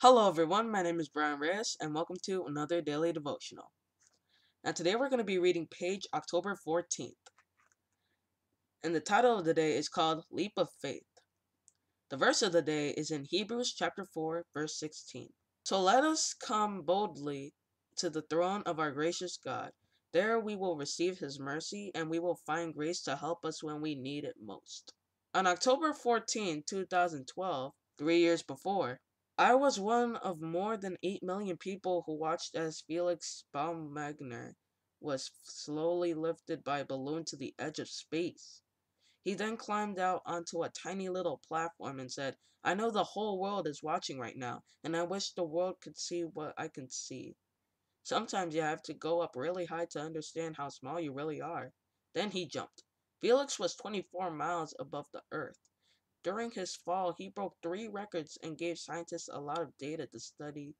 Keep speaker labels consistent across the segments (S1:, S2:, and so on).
S1: Hello everyone, my name is Brian Reyes and welcome to another Daily Devotional. Now today we're going to be reading page October 14th. And the title of the day is called Leap of Faith. The verse of the day is in Hebrews chapter 4 verse 16. So let us come boldly to the throne of our gracious God. There we will receive his mercy and we will find grace to help us when we need it most. On October 14, 2012, 3 years before, I was one of more than 8 million people who watched as Felix Baumgartner was slowly lifted by a balloon to the edge of space. He then climbed out onto a tiny little platform and said, I know the whole world is watching right now, and I wish the world could see what I can see. Sometimes you have to go up really high to understand how small you really are. Then he jumped. Felix was 24 miles above the earth. During his fall, he broke 3 records and gave scientists a lot of data to study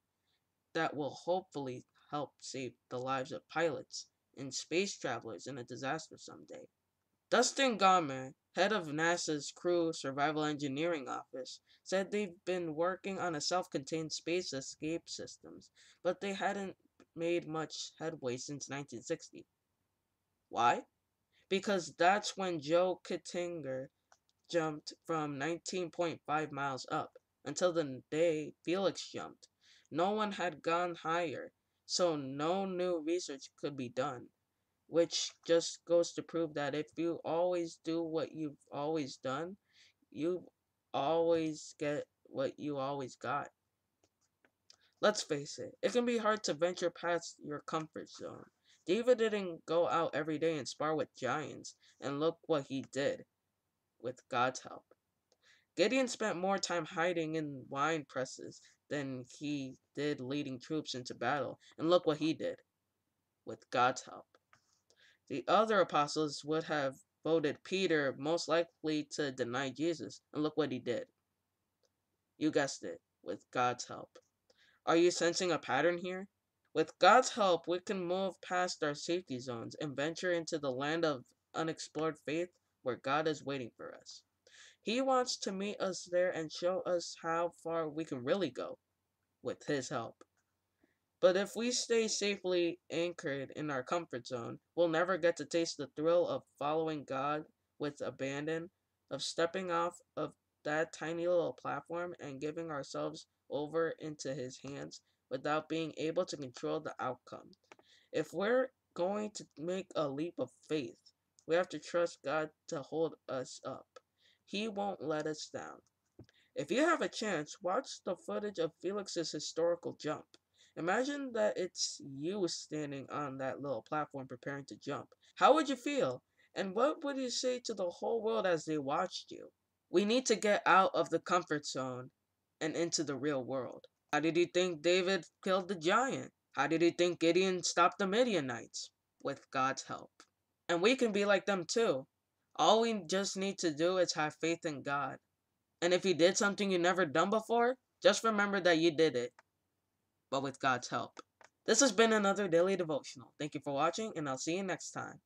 S1: that will hopefully help save the lives of pilots and space travelers in a disaster someday. Dustin Gomer, head of NASA's Crew Survival Engineering Office, said they've been working on a self-contained space escape systems, but they hadn't made much headway since 1960. Why? Because that's when Joe Kittinger jumped from 19.5 miles up. Until the day Felix jumped, no one had gone higher, so no new research could be done. Which just goes to prove that if you always do what you've always done, you always get what you always got. Let's face it, it can be hard to venture past your comfort zone. David didn't go out every day and spar with giants, and look what he did, with God's help. Gideon spent more time hiding in wine presses than he did leading troops into battle, and look what he did, with God's help. The other apostles would have voted Peter most likely to deny Jesus, and look what he did. You guessed it, with God's help. Are you sensing a pattern here? With God's help, we can move past our safety zones and venture into the land of unexplored faith where God is waiting for us. He wants to meet us there and show us how far we can really go with his help. But if we stay safely anchored in our comfort zone, we'll never get to taste the thrill of following God with abandon, of stepping off of that tiny little platform and giving ourselves over into his hands without being able to control the outcome. If we're going to make a leap of faith, we have to trust God to hold us up. He won't let us down. If you have a chance, watch the footage of Felix's historical jump. Imagine that it's you standing on that little platform preparing to jump. How would you feel? And what would you say to the whole world as they watched you? We need to get out of the comfort zone and into the real world. How did you think David killed the giant? How did you think Gideon stopped the Midianites? With God's help. And we can be like them too. All we just need to do is have faith in God. And if you did something you never done before, just remember that you did it, but with God's help. This has been another Daily Devotional. Thank you for watching, and I'll see you next time.